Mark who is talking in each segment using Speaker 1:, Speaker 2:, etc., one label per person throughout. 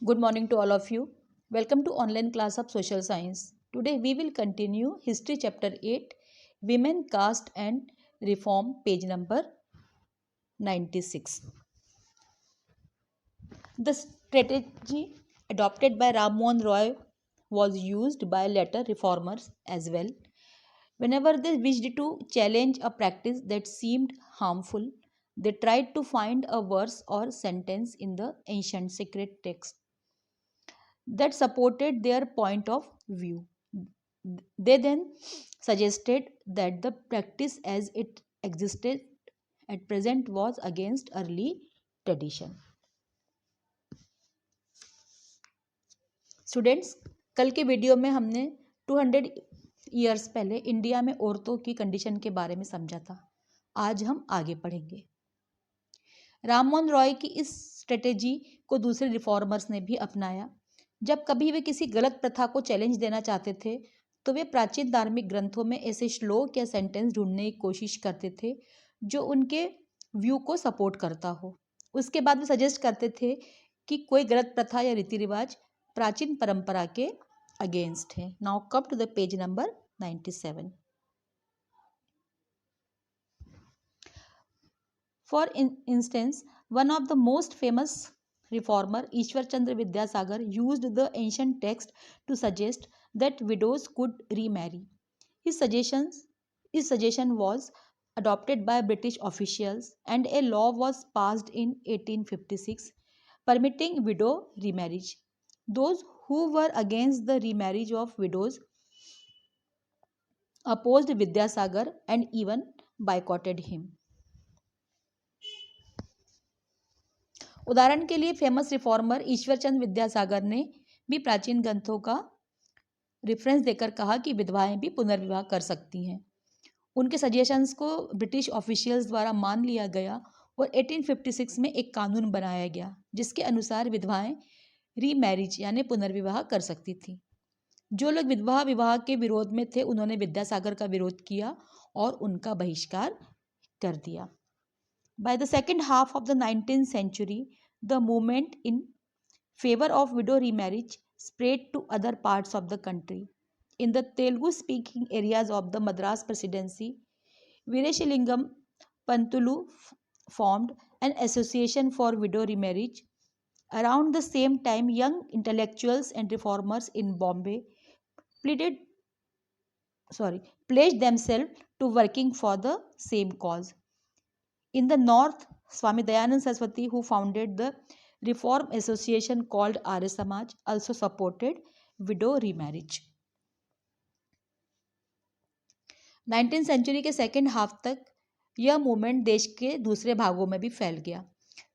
Speaker 1: Good morning to all of you. Welcome to online class of social science. Today we will continue history chapter 8 women caste and reform page number 96. The strategy adopted by Ram Mohan Roy was used by later reformers as well. Whenever they wished to challenge a practice that seemed harmful, they tried to find a verse or sentence in the ancient sacred text that supported their point of view. They then suggested that the practice as it existed at present was against early tradition. Students, कल के video में हमने 200 years पहले India में औरतों की condition के बारे में समझा था. आज हम आगे पढ़ेंगे. राममोहन रॉय की इस स्ट्रेटेजी को दूसरे रिफॉर्मर्स ने भी अपनाया. जब कभी वे किसी गलत प्रथा को चैलेंज देना चाहते थे तो वे प्राचीन धार्मिक ग्रंथों में ऐसे श्लोक या सेंटेंस ढूंढने की कोशिश करते थे जो उनके व्यू को सपोर्ट करता हो. उसके बाद वे सजेस्ट करते थे कि कोई गलत प्रथा या रीति रिवाज प्राचीन परंपरा के अगेंस्ट है. Now come to the page number 97. For instance, one of the most famous reformer, Ishwar Chandra Vidyasagar, used the ancient text to suggest that widows could remarry. His suggestion was adopted by British officials, and a law was passed in 1856 permitting widow remarriage. Those who were against the remarriage of widows opposed Vidyasagar and even boycotted him. उदाहरण के लिए famous reformer Ishwar Chandra Vidyasagar ने भी प्राचीन ग्रंथों का reference देकर कहा कि विधवाएं भी पुनर्विवाह कर सकती हैं. उनके सजेशंस को ब्रिटिश ऑफिशियल्स द्वारा मान लिया गया और 1856 में एक कानून बनाया गया जिसके अनुसार विधवाएं रीमैरिज यानी पुनर्विवाह कर सकती थी. जो लोग विधवा विवाह के विरोध में थे उन्होंने विद्यासागर का विरोध किया और उनका बहिष्कार कर दिया. By the second half of the 19th century, the movement in favor of widow remarriage spread to other parts of the country. In the Telugu-speaking areas of the Madras Presidency, Veerashilingam Pantulu formed an association for widow remarriage. Around the same time, young intellectuals and reformers in Bombay pledged themselves to working for the same cause. In the north, Swami Dayanand Saraswati, who founded the reform association called Arya Samaj, also supported widow remarriage. 19th century के second half तक यह movement देश के दूसरे भागों में भी फैल गया.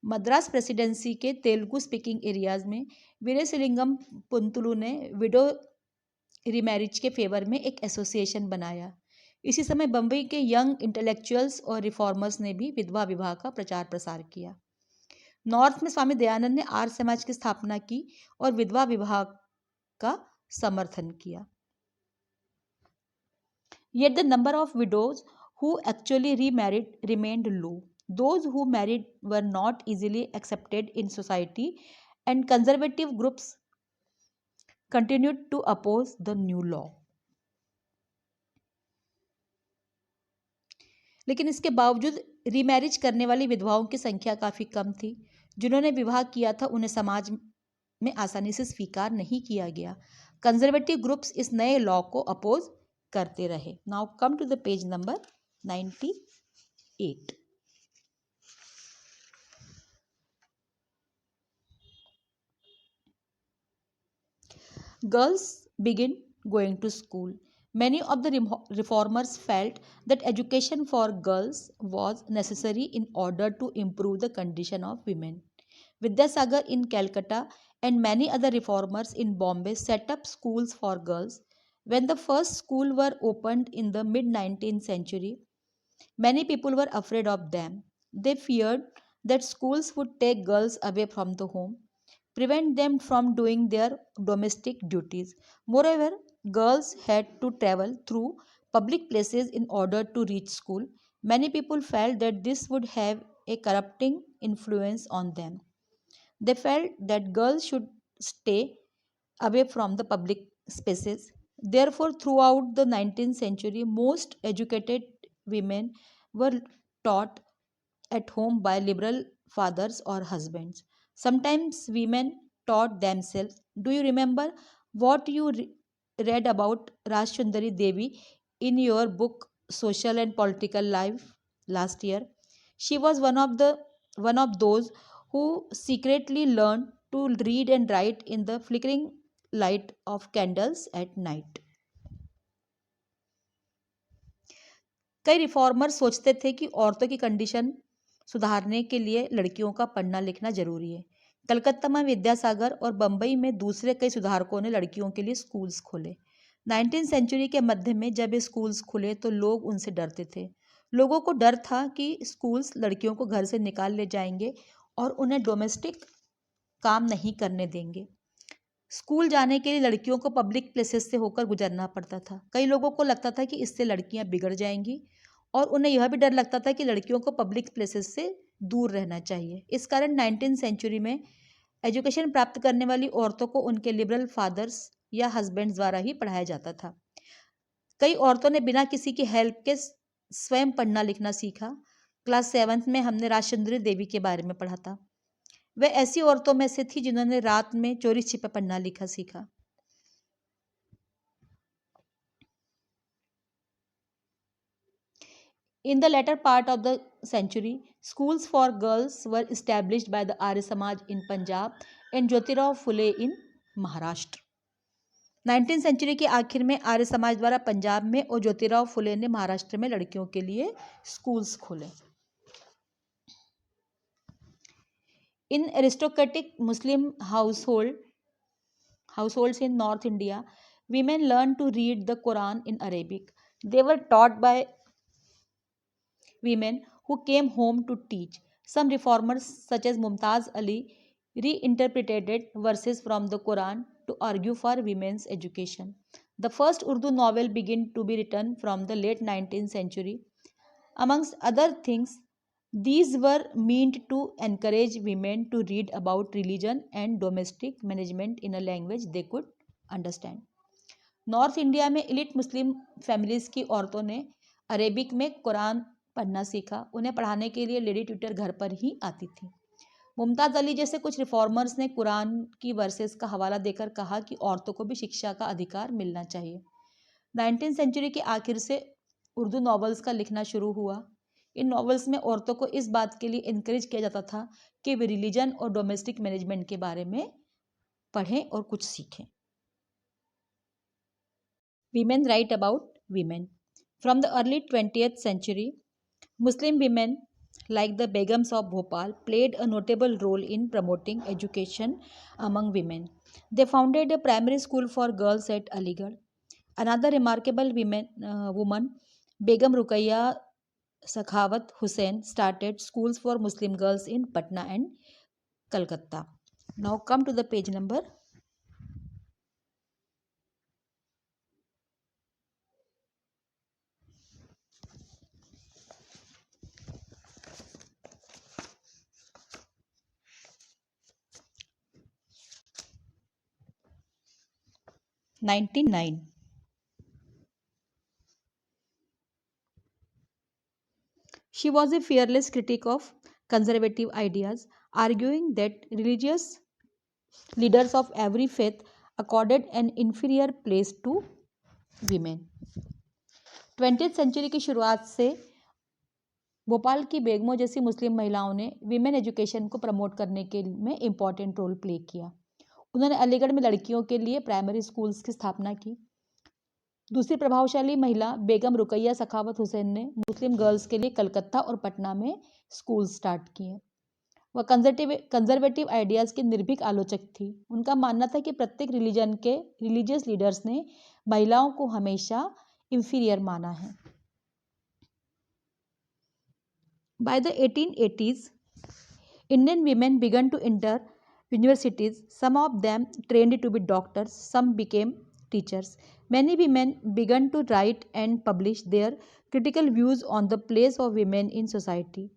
Speaker 1: मद्रास प्रेसिडेंसी के तेलुगु स्पीकिंग एरियाज में वीरेशलिंगम पुंतुलु ने विडो रीमैरिज के फेवर में एक एसोसिएशन बनाया. इसी समय बम्बई के यंग इंटेलेक्चुअल्स और रिफॉर्मर्स ने भी विधवा विवाह का प्रचार प्रसार किया. नॉर्थ में स्वामी दयानंद ने आर्य समाज की स्थापना की और विधवा विवाह का समर्थन किया. Yet the number of widows who actually remarried remained low. Those who married were not easily accepted in society, and conservative groups continued to oppose the new law. लेकिन इसके बावजूद रीमैरिज करने वाली विधवाओं की संख्या काफ़ी कम थी. जिन्होंने विवाह किया था उन्हें समाज में आसानी से स्वीकार नहीं किया गया. कंजर्वेटिव ग्रुप्स इस नए लॉ को अपोज करते रहे. Now come to the page number 98. Girls begin going to school. Many of the reformers felt that education for girls was necessary in order to improve the condition of women. Vidyasagar in Calcutta and many other reformers in Bombay set up schools for girls. When the first schools were opened in the mid-19th century, many people were afraid of them. They feared that schools would take girls away from the home, prevent them from doing their domestic duties. Moreover, girls had to travel through public places in order to reach school. Many people felt that this would have a corrupting influence on them. They felt that girls should stay away from the public spaces. Therefore, throughout the 19th century, most educated women were taught at home by liberal fathers or husbands. Sometimes women taught themselves. Do you remember what you read about Rajchandari Devi in your book Social and Political Life last year? She was one of those who secretly learned to read and write in the flickering light of candles at night. कई reformer सोचते थे कि औरतों की condition सुधारने के लिए लड़कियों का पढ़ना लिखना जरूरी है। कलकत्ता में विद्यासागर और बंबई में दूसरे कई सुधारकों ने लड़कियों के लिए स्कूल्स खोले। 19th सेंचुरी के मध्य में जब ये स्कूल्स खुले तो लोग उनसे डरते थे। लोगों को डर था कि स्कूल्स लड़कियों को घर से निकाल ले जाएंगे और उन्हें डोमेस्टिक काम नहीं करने देंगे। स्कूल जाने के लिए लड़कियों को पब्लिक प्लेसेस से होकर गुजरना पड़ता था। कई लोगों को लगता था कि इससे लड़कियां बिगड़ जाएंगी और उन्हें यह भी डर लगता था कि लड़कियों को पब्लिक प्लेसेस से दूर रहना चाहिए। इस कारण 19th सेंचुरी में एजुकेशन प्राप्त करने वाली औरतों को उनके लिबरल फादर्स या हस्बैंड्स द्वारा ही पढ़ाया जाता था। कई औरतों ने बिना किसी की हेल्प के स्वयं पढ़ना लिखना सीखा। क्लास 7th में हमने राजचंद्री देवी के बारे में पढ़ा था। वह ऐसी औरतों में से थी जिन्होंने रात में चोरी छिपे पढ़ना लिखा सीखा। In the latter part of the century, schools for girls were established by the Arya Samaj in Punjab and Jyotirao Phule in Maharashtra. 19th century के आखिर में आर्य समाज द्वारा पंजाब में और ज्योतिराव फुले ने महाराष्ट्र में लड़कियों के लिए स्कूल्स खोले। In aristocratic Muslim households in North India, women learned to read the Quran in Arabic. They were taught by women who came home to teach. Some reformers, such as Mumtaz Ali, reinterpreted verses from the Quran to argue for women's education. The first Urdu novel began to be written from the late 19th century. Amongst other things, these were meant to encourage women to read about religion and domestic management in a language they could understand. North India में elite मुस्लिम families की औरतों ने Arabic में कुरान पढ़ना सीखा। उन्हें पढ़ाने के लिए लेडी ट्यूटर घर पर ही आती थी। मुमताज़ अली जैसे कुछ रिफॉर्मर्स ने कुरान की वर्सेस का हवाला देकर कहा कि औरतों को भी शिक्षा का अधिकार मिलना चाहिए। 19th सेंचुरी के आखिर से उर्दू नॉवेल्स का लिखना शुरू हुआ। इन नॉवेल्स में औरतों को इस बात के लिए इनकरेज किया जाता था कि वे रिलीजन और डोमेस्टिक मैनेजमेंट के बारे में पढ़ें और कुछ सीखें। Women write about women. From the early 20th century, Muslim women like the Begums of Bhopal played a notable role in promoting education among women. They founded a primary school for girls at Aligarh. Another remarkable woman, Begum Ruqayya Sakhawat Hussain, started schools for Muslim girls in Patna and Calcutta. Now come to the page number 99. She was a fearless critic of conservative ideas, arguing that religious leaders of every faith accorded an inferior place to women. 20th century की शुरुआत से भोपाल की बेगमों जैसी मुस्लिम महिलाओं ने women education को promote करने के में इम्पॉर्टेंट रोल प्ले किया। उन्होंने अलीगढ़ में लड़कियों के लिए प्राइमरी स्कूल्स की स्थापना की। दूसरी प्रभावशाली महिला बेगम रुकैया सखावत हुसैन ने मुस्लिम गर्ल्स के लिए कलकत्ता और पटना में स्कूल स्टार्ट किए। वह कंजर्वेटिव आइडियाज़ की निर्भीक आलोचक थी। उनका मानना था कि प्रत्येक रिलीजन के रिलीजियस लीडर्स ने महिलाओं को हमेशा इंफीरियर माना है। By the 1880s, Indian women began to enter universities. Some of them trained to be doctors, some became teachers. Many women began to write and publish their critical views on the place of women in society.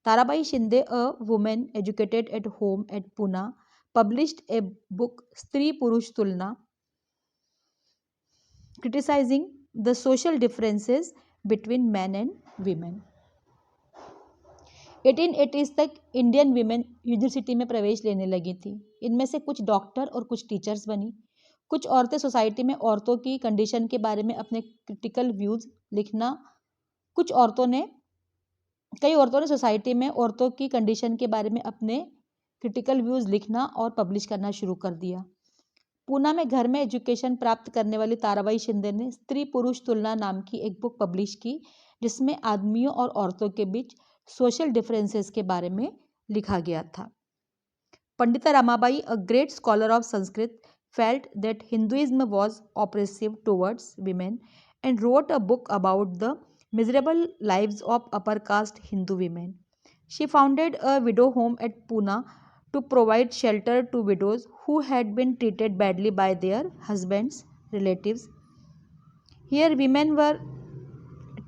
Speaker 1: Tarabai Shinde, a woman educated at home at Pune, published a book, Stree Purush Tulna, criticizing the social differences between men and women. 1880s तक Indian women university में प्रवेश लेने लगी थी। इनमें से कुछ doctor और कुछ टीचर्स बनी। कुछ औरतें सोसाइटी में औरतों की कंडीशन के बारे में अपने क्रिटिकल व्यूज लिखना कई औरतों ने सोसाइटी में औरतों की कंडीशन के बारे में अपने क्रिटिकल व्यूज लिखना और पब्लिश करना शुरू कर दिया। पूना में घर में एजुकेशन प्राप्त करने वाली ताराबाई शिंदे ने स्त्री पुरुष तुलना नाम की एक बुक पब्लिश की, जिसमें आदमियों और औरतों के बीच सोशल डिफरेंसेस के बारे में लिखा गया था। Pandita Ramabai, a great scholar of Sanskrit, felt that Hinduism was oppressive towards women and wrote a book about the miserable lives of upper caste Hindu women. She founded a widow home at Pune to provide shelter to widows who had been treated badly by their husbands' relatives. Here, women were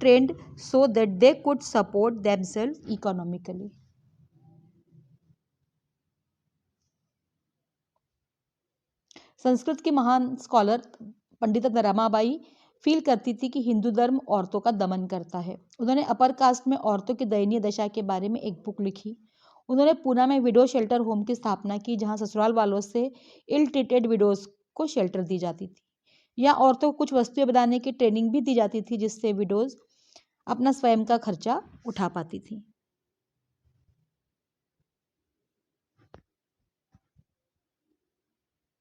Speaker 1: trained so that they could support themselves economically. Sanskrit की महान scholar Pandita Ramabai feel करती थी कि हिंदू धर्म औरतों का दमन करता है। उन्होंने अपर कास्ट में औरतों की दयनीय दशा के बारे में एक बुक लिखी। उन्होंने पूना में विडो शेल्टर होम की स्थापना की, जहां ससुराल वालों से इल ट्रीटेड विडोज को शेल्टर दी जाती थी। यहाँ औरतों को कुछ वस्तुएं बनाने की ट्रेनिंग भी दी जाती थी, जिससे विडोज अपना स्वयं का खर्चा उठा पाती थी।